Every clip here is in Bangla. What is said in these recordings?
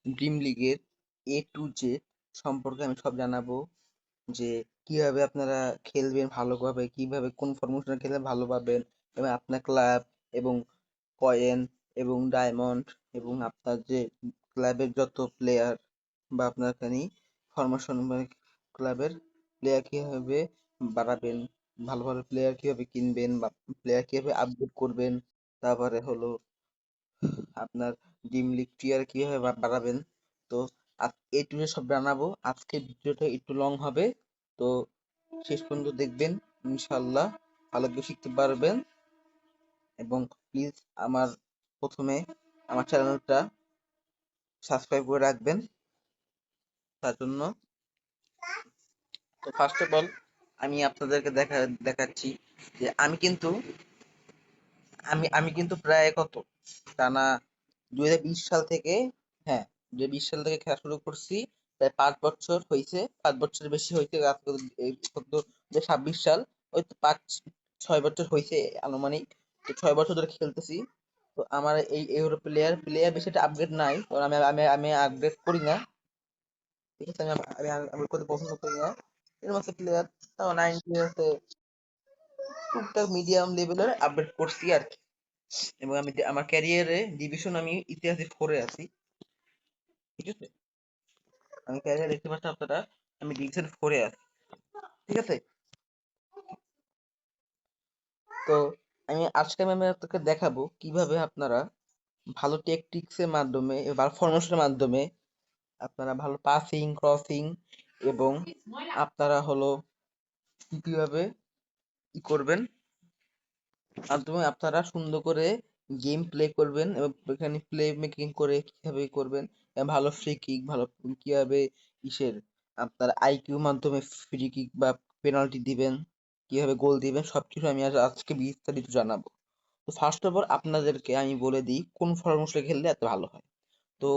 ড্রিম লিগের A to Z সম্পর্কে আমি সব জানাবো। যে কিভাবে আপনারা খেলবেন ভালোভাবে, কিভাবে কোন ফরমেশনে খেললে ভালো পাবেন, এবং আপনার ক্লাব এবং কয়েন এবং ডায়মন্ড এবং আপনার যে ক্লাবের যত প্লেয়ার বা আপনার এখানে ফরমেশন মানে ক্লাবের প্লেয়ার কিভাবে বাড়াবেন, ভালো ভালো প্লেয়ার কিভাবে কিনবেন বা প্লেয়ার কিভাবে আপডেট করবেন, তারপরে হলো আপনার ড্রিম লিগ টিয়ার কিভাবে বাড়াবেন। তো এই টু সব জানাবো। আজকের ভিডিওটা একটু লং হবে, তো শেষ পর্যন্ত দেখবেন, ইনশাল্লাহ ভালো কিছু শিখতে পারবেন। এবং প্লিজ আমার প্রথমে আমার চ্যানেলটা সাবস্ক্রাইব করে রাখবেন তার জন্য। তো ফার্স্ট অফ অল আমি আপনাদেরকে দেখাচ্ছি যে আমি কিন্তু প্রায় কত টানা 2020 সাল থেকে, হ্যাঁ 2020 সাল থেকে খেলা শুরু করছি। প্রায় 5 বছর হয়েছে, 5 বছর বেশি হয়েছে। আজকে এই সদ্য 2026 সাল, ওই তো 5-6 বছর হয়েছে আনুমানিক। তো 6 বছর ধরে খেলতেছি। তো আমার এই ইউরো প্লেয়ার প্লেয়ার বেশি একটা আপগ্রেড নাই, কারণ আমি আমি আমি আপগ্রেড করি না। ঠিক আছে, আমি আপগ্রেড করতে পছন্দ করি না। এর মধ্যে প্লেয়ার তাও 90 আছে, টুকটাক মিডিয়াম লেভেলের আপগ্রেড করছি আর কি। এবং আমি আমার ক্যারিয়ারে ডিভিশন আমি ইতিহাসে 4-এ আছি। ঠিক আছে, আমি ক্যারিয়ার দেখতে পাচ্ছি আপনারা, আমি ডিভিশন 4-এ আছি। ঠিক আছে, তো আজকে আমি আপনাকে দেখাবো কিভাবে আপনারা ভালো টেকটিক্স এর মাধ্যমে বা ফরমেশনের মাধ্যমে আপনারা ভালো পাসিং ক্রসিং এবং আপনারা হলো কিভাবে করবেন, মাধ্যমে আপনারা সুন্দর করে গেম প্লে করবেন এবং এখানে প্লে মেকিং করে কিভাবে করবেন, ভালো ফ্রি কিক ভালো কিভাবে ইসের আপনার আইকিউ মাধ্যমে ফ্রি কিক বা পেনাল্টি দিবেন, কিভাবে গোল দিবেন, সবকিছু আমি আজকে বিস্তারিত জানাবো। তো ফার্স্ট অফ অল আপনাদেরকে আমি বলে দিই কোন ফরমেশনে খেললে এত ভালো হয়। তো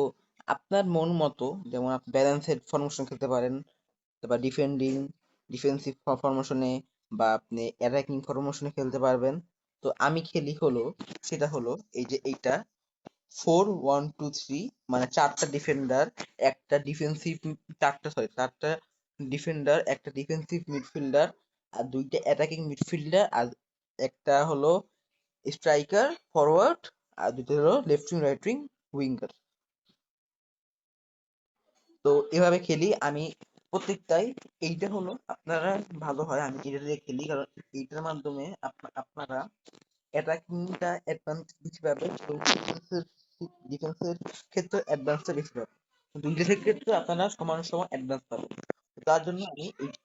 আপনার মন মতো, যেমন আপনি ব্যালেন্সেড ফরমেশন খেলতে পারেন, তারপর ডিফেন্সিভ ফরমেশনে বা আপনি অ্যাটাকিং ফরমেশনে খেলতে পারবেন। তো আমি খেলি হলো, সেটা হলো এই যে এইটা 4-1-2-3, মানে চারটা ডিফেন্ডার, একটা ডিফেন্সিভ, চারটা ডিফেন্ডার, একটা ডিফেন্সিভ মিডফিল্ডার, আর দুইটা অ্যাটাকিং মিডফিল্ডার, আর একটা হলো স্ট্রাইকার ফরওয়ার্ড, আর দুটো হলো left wing right wing winger. তো এভাবে খেলি আমি প্রত্যেকটাই। এইটা হলো আপনারা ভালো হয় আমি এটা দিয়ে খেলি, কারণ এইটার মাধ্যমে আপনারা অ্যাটাকিংটা অ্যাডভান্স বেশি পাবেন এবং ডিফেন্সের ক্ষেত্রে অ্যাডভান্সটা বেশি পাবেন। দুইটার ক্ষেত্রে আপনারা সমান সমান অ্যাডভান্স পাবেন। তো তার জন্য আমি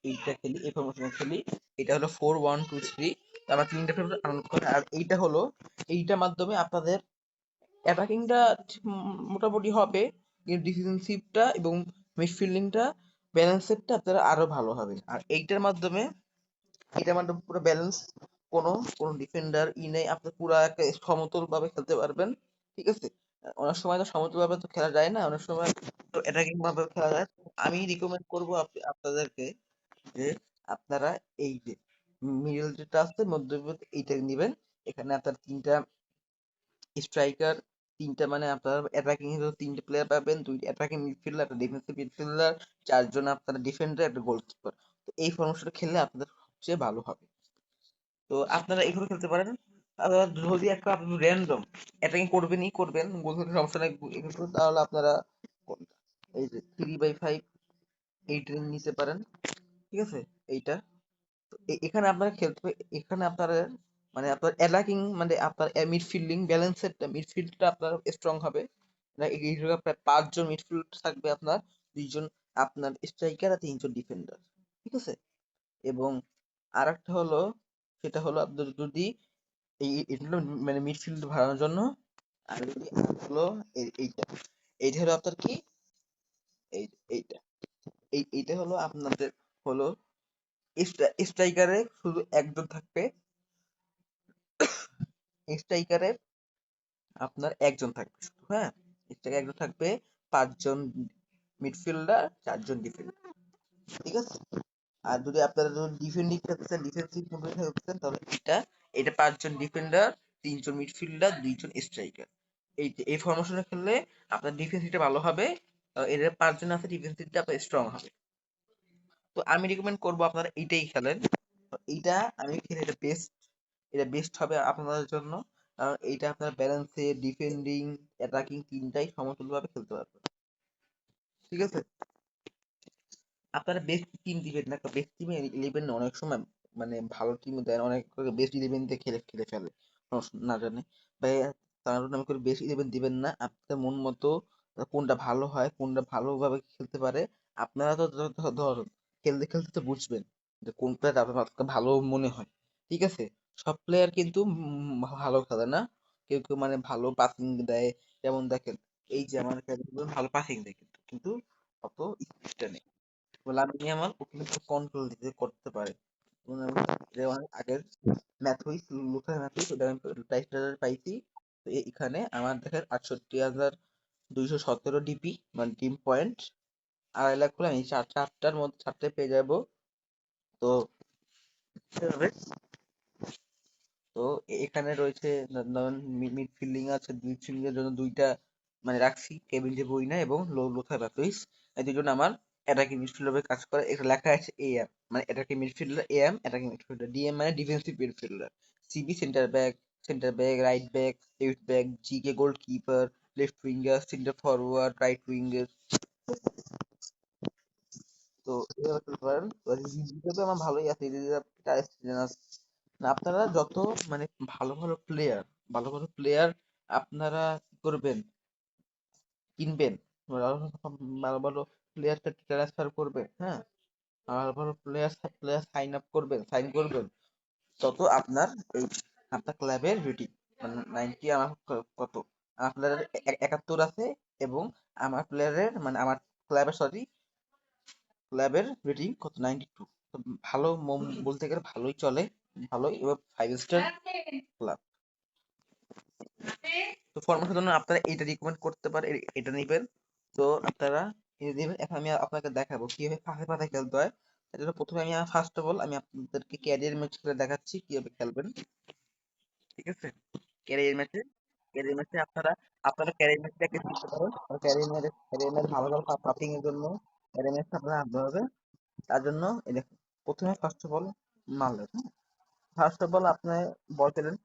এইটা খেলি, এই ফরমেশনে খেলি। এটা হলো 4-1-2-3, আমার তিনটা ফেভারিট আনন্দ করে। আর এইটা হলো, এইটার মাধ্যমে আপনাদের অ্যাটাকিংটা মোটামুটি হবে, কিন্তু ডিফেন্সিভটা এবং মিডফিল্ডিংটা ব্যালেন্সেরটা আপনারা আরো ভালো হবে। আর এইটার মাধ্যমে পুরো ব্যালেন্স, কোনো কোনো ডিফেন্ডার নেই, আপনি পুরো একটা সমতল ভাবে খেলতে পারবেন। ঠিক আছে, অনেক সময় তো সমতল ভাবে তো খেলা যায় না, অনেক সময় তো অ্যাটাকিং ভাবে খেলা যায়। আমি রিকমেন্ড করবো আপনাদেরকে যে আপনারা এই যে মিডল যেটা আছে মধ্যবিত্ত এইটা নিবেন। এখানে আপনার তিনটা স্ট্রাইকার, তিনটা মানে আপনার অ্যাটাকিং হিসেবে তিনটে প্লেয়ার পাবেন, দুইটা অ্যাটাকিং মিডফিল্ডার, একটা ডিফেন্সিভ মিডফিল্ডার, চারজন আপনার ডিফেন্ডার, একটা গোলকিপার। তো এই ফরমেশনটা খেললে আপনাদের সবচেয়ে ভালো হবে। তো আপনারা এইভাবে খেলতে পারেন। আবার যদি একটা আপনি র্যান্ডম অ্যাটাকিং করবেন গোল করতে সমস্যা নাই, তাহলে আপনারা এই যে 3/5 এইটা নিতে পারেন। ঠিক আছে, এইটা তো এখানে আপনারা খেলতে এখানে আপনারা মানে আপনার অ্যাটাকিং মানে আপনার মিডফিল্ডিং ব্যালেন্সের মিডফিল্ডটা আপনার স্ট্রং হবে। এইভাবে প্রায় 5 জন মিডফিল্ড থাকবে আপনার, 2 জন আপনার স্ট্রাইকার আর 3 জন ডিফেন্ডার। ঠিক আছে, এবং আরেকটা হলো, সেটা হলো আপনার যদি এটা হলো মানে মিডফিল্ড বাড়ানোর জন্য। আর যদি হলো এইটা, এইটা হলো আপনার কি, এই এইটা এইটা হলো আপনাদের হলো স্ট্রাইকারে শুধু একজন থাকবে, স্ট্রাইকারে আপনার একজন থাকবে শুধু, হ্যাঁ স্ট্রাইকারে একজন থাকবে, 5 জন মিডফিল্ডার, 4 জন ডিফেন্ডার। ঠিক আছে, আর যদি আপনারা যদি ডিফেন্ডিং খেলতেছেন, ডিফেন্সিভ মধ্যে খেলতেছেন, তাহলে এটা 5 জন ডিফেন্ডার, 3 জন মিডফিল্ডার, 2 জন স্ট্রাইকার। এই ফরমেশনে খেললে আপনার ডিফেন্সিভটা ভালো হবে এর 5 জন আছে ডিফেন্সিভটা আপনার স্ট্রং হবে। তো আমি রিকমেন্ড করবো আপনারা এইটাই খেলেন। তো এইটা আমি খেলে এটা বেস্ট হবে আপনাদের জন্য। কারণ এইটা আপনার ব্যালেন্সে ডিফেন্ডিং অ্যাটাকিং তিনটাই সমতুল্যভাবে খেলতে পারবেন। ঠিক আছে? আপনারা বেস্ট টিম দিবেন না, বেস্ট টিমে ইলেভেন অনেক সময় মানে ভালো টিম দেন, অনেক বেস্ট ইলেভেন দিয়ে খেলে খেলে ফেলে না জানে ভাই। তার নাম করে বেস্ট ইলেভেন দিবেন না, আপনার মন মতো কোনটা ভালো হয়, কোনটা ভালোভাবে খেলতে পারে। আপনারা তো ধরুন খেলতে খেলতে তো বুঝবেন যে কোন প্লেয়ার আপনার ভালো মনে হয়। ঠিক আছে? সব প্লেয়ার কিন্তু ভালো খেলে না। কেউ কেউ মানে ভালো পাসিং দেয়। যেমন দেখেন, এই যে আমার ভালো পাসিং দেয় কিন্তু কিন্তু অত স্পিডটা নেই। লামিনে ইয়ামাল ও কিন্তু কন্ট্রোল দিতে করতে পারে। আগের ম্যাথুইস, লুকা ম্যাথুইস, ওটা আমি প্রাইস পাইছি। তো এখানে আমার দেখেন 68,217 ডিপি মানে টিম পয়েন্ট। 2.5 লাখ করে আমি চারটার মধ্যে চারটে পেয়ে যাবো। তো সেভাবে তো এখানে রয়েছে ধরুন মিডফিল্ডিং আছে, মিডফিল্ডিং এর জন্য দুইটা মানে রাখছি, কেভিন ডে ব্রুইনে এবং লোথা ম্যাথুইস। এই দুজন আমার অ্যাটাকিং মিডফিল্ডারে কাজ করে। এটা লেখা আছে এএম মানে attacking midfielder, AM attacking midfielder, DM মানে defensive midfielder, CB centre back right back left back, GK goalkeeper, left winger, centre forward, right winger. তো এভাবে খেলতে পারেন। তো জিকে তো আমার ভালোই আছে, আপনারা যত মানে ভালো ভালো প্লেয়ার ভালো ভালো প্লেয়ার আপনারা কি করবেন, কিনবেন, ভালো ভালো ভালো প্লেয়ার ট্রান্সফার করবেন, হ্যাঁ, ভালো ভালো প্লেয়ার প্লেয়ার সাইন করবেন, তত আপনার এই আপনার ক্লাবের রেটিং মানে 90, আমার কত আমার প্লেয়ারের 71 আছে, এবং আমার প্লেয়ারের মানে আমার ক্লাবের সরি ক্লাবের রেটিং কত 92। তো ভালো বলতে গেলে ভালোই চলে, ভালোই এবার 5 স্টার ক্লাব। তো ফরম্যাটের জন্য আপনারা এটা রিকমেন্ড করতে পারেন, এটা নিবেন। তো আপনারা এটা দিবেন। এখন আমি আপনাকে দেখাবো কিভাবে ফাঁকে ফাঁকে খেলতে হয়। এর জন্য প্রথমে আমি ফার্স্ট অফ অল আমি আপনাদেরকে ক্যারিয়ার ম্যাচ খেলে দেখাচ্ছি কিভাবে খেলবেন। ঠিক আছে? ক্যারিয়ার ম্যাচে আপনারা আপনারা ক্যারিয়ার ম্যাচটা কি শিখতে পারেন। ক্যারিয়ার ম্যাচ ভালো ভালো পাপিং এর জন্য ক্যারিয়ার ম্যাচটা আপনারা আনতে হবে। তার জন্য এই দেখুন, প্রথমে ফার্স্ট অফ অল মারলেন, ফার্স্ট অফ অল আপনি বল পেলেন,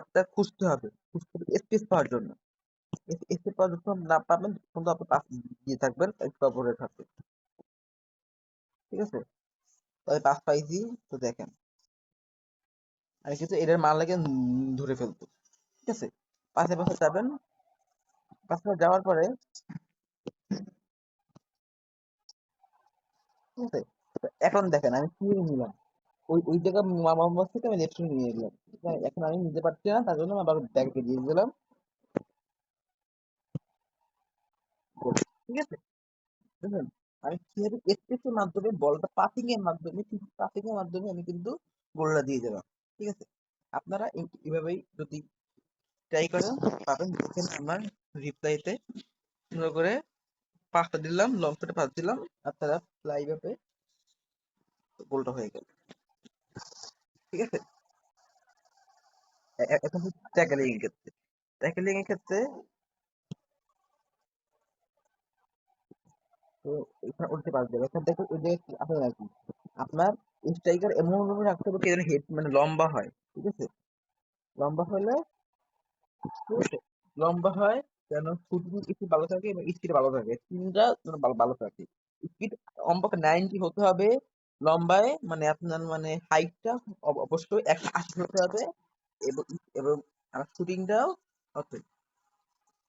আপনার খুঁজতে হবে স্পেস পাওয়ার জন্য। স্পেস পাওয়ার যখন না পাবেন তখন তো আপনি পাস দিয়ে থাকবেন একটু অপরে থাকবে। ঠিক আছে? তাই পাস পাইছি। তো দেখেন আমি কিন্তু এটার মার লাগে ধরে ফেলবো। ঠিক আছে? পাশে পাশে যাবেন, পাশে যাওয়ার পরে ঠিক আছে? তো এখন দেখেন আমি কি নিলাম, ওই ওই জায়গা মোহাম্মদ থেকে আমি লেফট নিয়ে নিলাম। ঠিক আছে? এখন আমি নিতে পারছি না, তার জন্য আমি আবার ব্যাকে দিয়ে দিলাম। গোল। ঠিক আছে? বুঝলেন? আমি কিভাবে স্পেসের মাধ্যমে বলটা পাসিং এর মাধ্যমে আমি কিন্তু গোলটা দিয়ে দিলাম। ঠিক আছে? আপনারা এভাবেই যদি ট্রাই করেন পাবেন। দেখেন আমার রিপ্লাইতে সুন্দর করে পাঁচটা দিলাম, লং শটে পাঁচ দিলাম, আপনারা লাইভে গোলটা হয়ে গেল। ঠিক আছে? এখন ট্যাকেলিং এর ক্ষেত্রে ট্যাকেলিং এর ক্ষেত্রে, তো এখানে উল্টে পাস দেবে। এখান থেকে ওই জায়গায় আপনার আর কি আপনার স্ট্রাইকার এমন ভাবে রাখতে হবে কি যেন হেড মানে লম্বা হয়। ঠিক আছে? লম্বা হলে ঠিক আছে? লম্বা হয় যেন শুটিং একটু ভালো থাকে এবং স্পিড ভালো থাকে, স্পিনটা যেন ভালো ভালো থাকে। স্পিড কমপক্ষে 90 হতে হবে। লম্বায় মানে আপনার মানে হাইটটা অবশ্যই 180 হতে হবে, এবং এবং আমার শুটিংটাও কত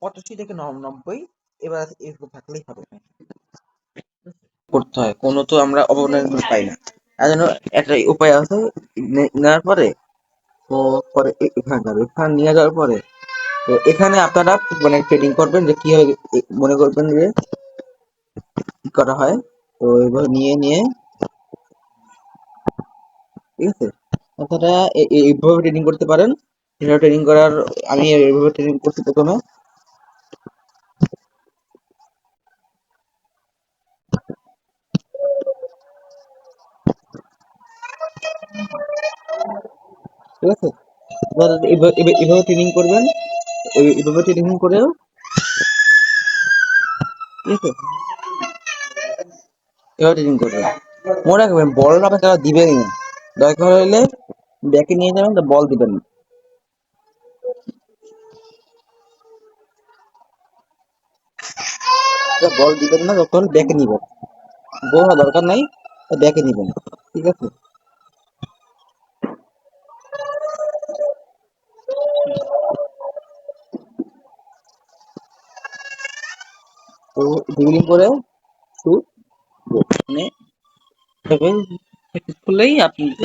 85 থেকে 90। এবার এরকম থাকলেই হবে। করতে হয়, কোনো তো আমরা অবনতি পাই না। তার জন্য একটা উপায় আছে, নেওয়ার পরে তো পরে এখানে নিয়ে যাওয়ার পরে তো এখানে আপনারা মানে ট্রেডিং করবেন যে কিভাবে মনে করবেন যে কি করা হয়। তো এভাবে নিয়ে নিয়ে ঠিক আছে, আপনারা এইভাবে ট্রেডিং করতে পারেন। এভাবে ট্রেডিং করার আমি এইভাবে ট্রেডিং করছি প্রথমে। ঠিক আছে? আপনারা এভাবে ট্রেডিং করবেন, এইভাবে ট্রেডিং করেও ঠিক আছে এভাবে ট্রেনিং করবেন। মনে রাখবেন বল আপনার তারা দিবেনই না, দরকার হলে ব্যাকে নিয়ে যাবেন, তো বল দিবেন না। বল দিবেন না, যখন ব্যাকে নিবেন, গোল হওয়ার দরকার নাই, ব্যাকে নিবেন, ঠিক আছে? তো ড্রিবলিং করে শুট, মানে তবে প্র্যাকটিস করলেই আপনি ঠিক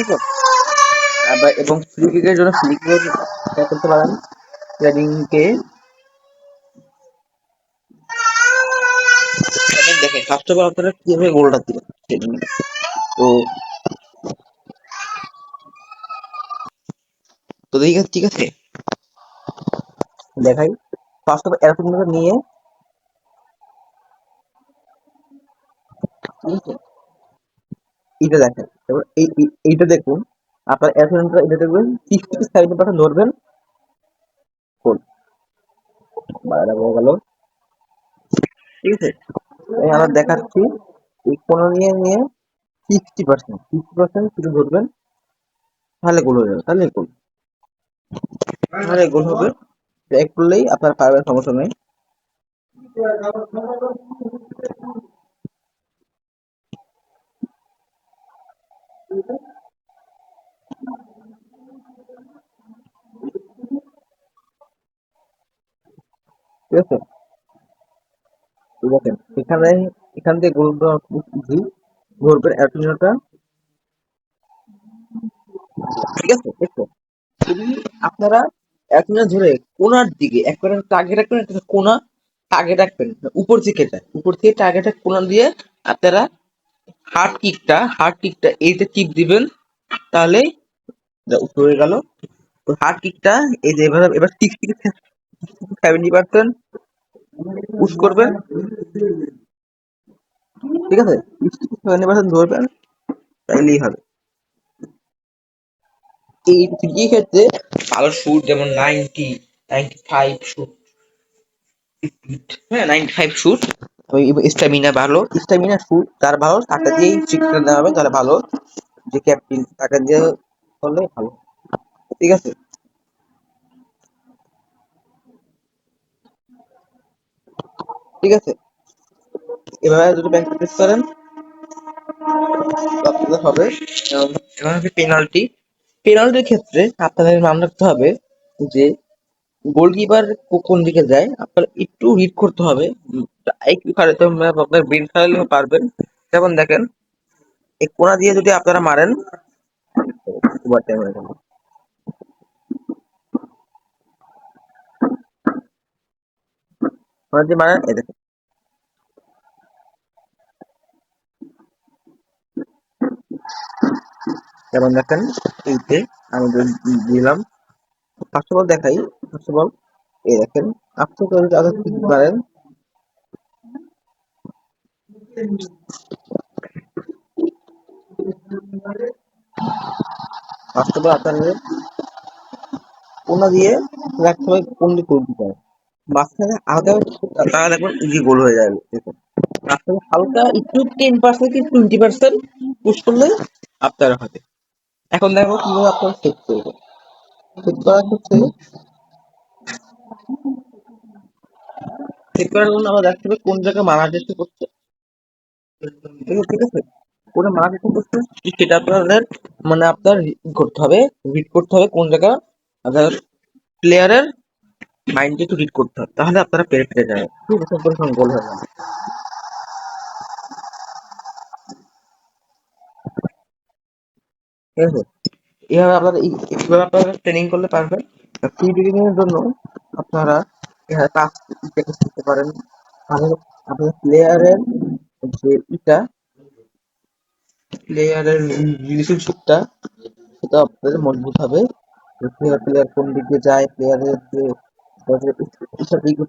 আছে। আবার এবং ফ্রি কিকের জন্য ফ্রি কিকের করতে পারেন ট্রেনিংকে। দেখেন ফার্স্ট অফ অল আপনারা কিভাবে গোলটা দিবেন ট্রেনিং। তো তো ঠিক আছে, ঠিক আছে, দেখাই। ফার্স্ট অফ এরকম নিয়ে, ঠিক আছে, এইটা দেখেন, এবার এইটা দেখুন, আপনার অ্যাথলেটরা এটা দেখবেন 60 থেকে 70% ধরবেন গোল, বাইরে হয়ে গেল, ঠিক আছে। আমি আবার দেখাচ্ছি, এই কোনো নিয়ে নিয়ে 60% শুধু ধরবেন, তাহলে গোল হয়ে যাবে, তাহলে গোল হবে। এক করলেই আপনার পারবেন, সমস্যা নেই, ঠিক আছে। তো দেখেন এখানে, এখান থেকে গোল দেওয়া খুব ইজি, ধরবেন অ্যাথলেটটা, ঠিক আছে, দেখো যদি আপনারা অ্যাথলেট ধরে কোনার দিকে একবারে টার্গেট রাখবেন, একটা কোনা টার্গেট রাখবেন, উপর থেকে উপর থেকে টার্গেটের কোনা দিয়ে আপনারা হার্ড কিকটা এইতে টিপ দিবেন, তাহলে উপরে হয়ে গেল। তো হার্ড কিকটা এই যে এবার এবার 60 থেকে 70% পুশ করবেন, ঠিক আছে, 60 থেকে 70% ধরবেন, তাইলেই হবে। এই ফ্রি ক্ষেত্রে ভালো শুট যেমন 95 শুট, হ্যাঁ 95 শুট, ওই স্ট্যামিনা ভালো, স্ট্যামিনা শুট তার ভালো, তাকে দিয়েই শিক্ষা দেওয়া হবে, তাহলে ভালো, যে ক্যাপ্টেন তাকে দিয়ে করলে ভালো, ঠিক আছে। ঠিক আছে, এভাবে যদি প্র্যাকটিস করেন আপনাদের হবে। এবার হবে পেনাল্টি। পেনাল্টির ক্ষেত্রে আপনাদের মনে রাখতে হবে যে গোলকিপার কোন দিকে যায়, আপনার একটু রিড করতে হবে, একটু খারাপ আপনার ব্রেন খারাপ পারবেন। যেমন দেখেন এই কোনা দিয়ে যদি আপনারা মারেন, ওভার টাইম হয়ে গেল, কোনা দিয়ে মারেন, এই দেখেন, যেমন দেখেন এইতে আমি দিলাম। ফার্স্ট অফ অল দেখাই, ফার্স্ট অফ অল এই দেখেন, আপনি যদি আগে ঠিক মারেন, ফার্স্ট অফ অল আপনাদের কোনা দিয়ে রাখতে হবে, কোন দিকে উঠতে হবে, মাঝখানে আলাদা, তারা দেখবেন ইজি গোল হয়ে যাবে, দেখুন মাঝখানে হালকা একটু 10% কি 20% পুশ করলে আপনার হবে। এখন দেখো কিভাবে আপনারা সেট করবেন। সেট করার ক্ষেত্রে, সেট করার জন্য আমরা দেখতে হবে কোন জায়গায় মারা চেষ্টা করছে, ঠিক আছে, কোন মারা চেষ্টা করছে সেটা আপনাদের মানে আপনার করতে হবে, রিড করতে হবে কোন জায়গা, আপনার প্লেয়ারের মাইন্ডকে একটু রিড করতে হবে, তাহলে আপনারা পেরে যাবে, ঠিক আছে, তখন গোল হয়ে যাবে, ঠিক আছে। এভাবে আপনারা এইভাবে আপনারা ট্রেনিং করলে পারবেন। ফ্রি ট্রেনিং এর জন্য আপনারা এখানে কাজ প্র্যাকটিস করতে পারেন, মানে আপনার প্লেয়ারের যে প্লেয়ারের রিলেশনশিপটা, সেটা আপনাদের মজবুত হবে, প্লেয়ার কোন দিকে যায়, প্লেয়ারের যে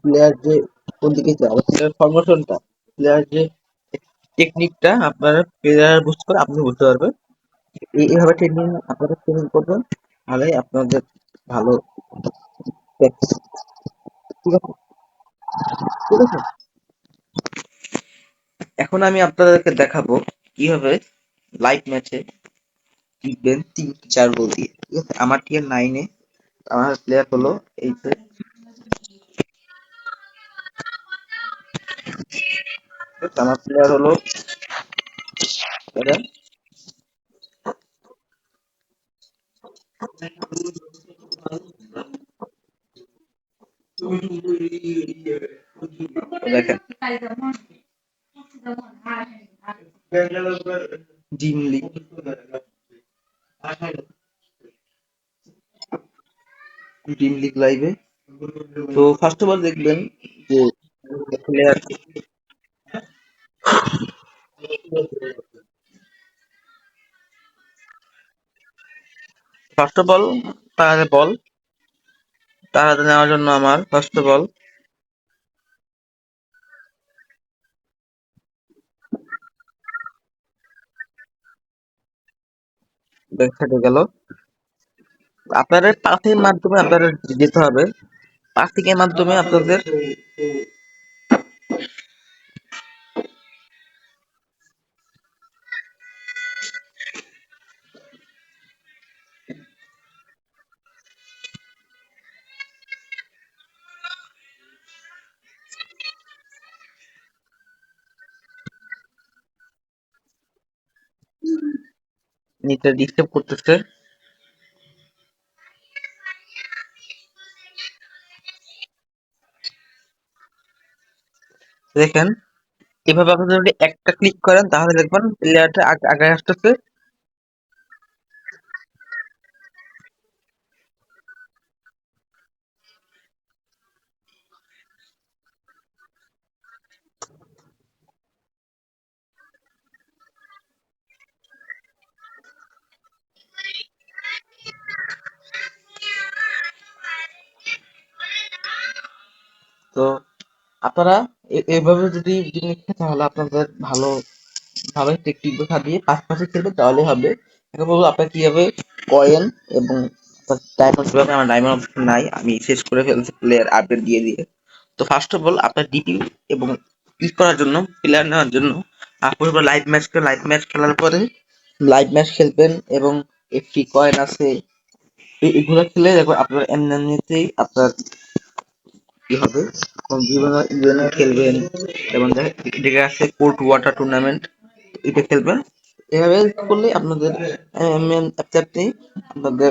প্লেয়ার যে কোন দিকে যায়, আবার প্লেয়ার ফরমেশনটা, প্লেয়ার যে টেকনিকটা আপনারা প্লেয়ার বুঝতে পারে, আপনি বুঝতে পারবেন। এইভাবে ট্রেনিং আপনারা ট্রেনিং করবেন, তাহলে আপনাদের ভালো practice, ঠিক আছে। ঠিক আছে, এখন আমি আপনাদেরকে দেখাবো কিভাবে লাইভ ম্যাচে জিতবেন 3-4 গোল দিয়ে। ঠিক আছে, আমার টিয়ার 9-এ আমার প্লেয়ার হলো এই যে, আমার প্লেয়ার হলো এরা। দেখেন জিম লিগ, জিম লিগ লাইভে। তো ফার্স্ট অফ অল দেখবেন যে প্লেয়ার, ফার্স্ট অফ অল তার হাতে বল, তার হাতে নেওয়ার জন্য আমার ফার্স্ট অফ অল ব্যাক সাইডে গেল। আপনাদের পাসের মাধ্যমে আপনাদের যেতে হবে, পাসিং এর মাধ্যমে আপনাদের নিচে ডিস্টার্ব করতেছে। দেখেন এভাবে আপনি যদি একটা ক্লিক করেন তাহলে দেখবেন প্লেয়ারটা আগে আসতেছে। তো আপনারা এভাবে যদি জিনিস তাহলে আপনাদের ভালো ভাবে টেকটিক খাটিয়ে পাশাপাশি খেলবে তাহলে হবে। এখন বলবো আপনার কিভাবে কয়েন এবং ডায়মন্ড, কিভাবে আমার ডায়মন্ড অপশন নাই, আমি শেষ করে ফেলছি প্লেয়ার আপডেট দিয়ে দিয়ে। তো ফার্স্ট অফ অল আপনার ডিপি এবং ক্লিক করার জন্য, প্লেয়ার নেওয়ার জন্য আপনি লাইভ ম্যাচ খেলার পরে লাইভ ম্যাচ খেলবেন এবং একটি কয়েন আছে, এগুলো খেলে দেখবেন আপনার এমনিতেই আপনার কি হবে, বিভিন্ন ইভেন্ট খেলবেন। যেমন দেখে আছে কোর্ট ওয়াটার টুর্নামেন্ট, এটা খেলবেন। এভাবে করলে আপনাদের আপনি আপনাদের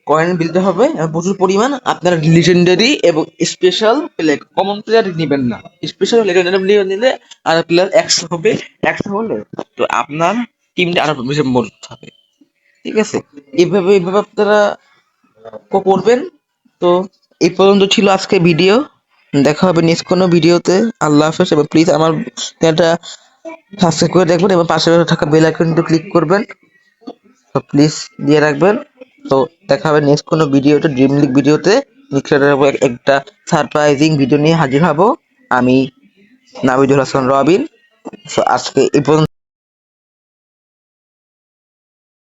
কয়েন বিলতে হবে এবং প্রচুর পরিমাণ আপনার লিজেন্ডারি এবং স্পেশাল প্লেয়ার, কমন প্লেয়ার নিবেন না, স্পেশাল লেজেন্ডারি প্লেয়ার নিলে আর প্লেয়ার 100 হবে। 100 হলে তো আপনার টিমটা আরো বেশি মজবুত হবে। ঠিক আছে, এইভাবে আপনারা করবেন। তো এই পর্যন্ত ছিল আজকে ভিডিও, দেখা হবে নেক্সট কোনো ভিডিওতে। আল্লাহ হাফেজ, এবং প্লিজ আমার চ্যানেলটা সাবস্ক্রাইব করে দেখবেন এবং পাশে থাকা বেল আইকনটি ক্লিক করবেন, তো প্লিজ দিয়ে রাখবেন। তো দেখা হবে নেক্সট কোনো ভিডিওতে, ড্রিম লিগ ভিডিওতে। একটা সারপ্রাইজিং ভিডিও নিয়ে হাজির হব আমি, নাবিদুল হাসান রবিন। তো আজকে এই পর্যন্ত।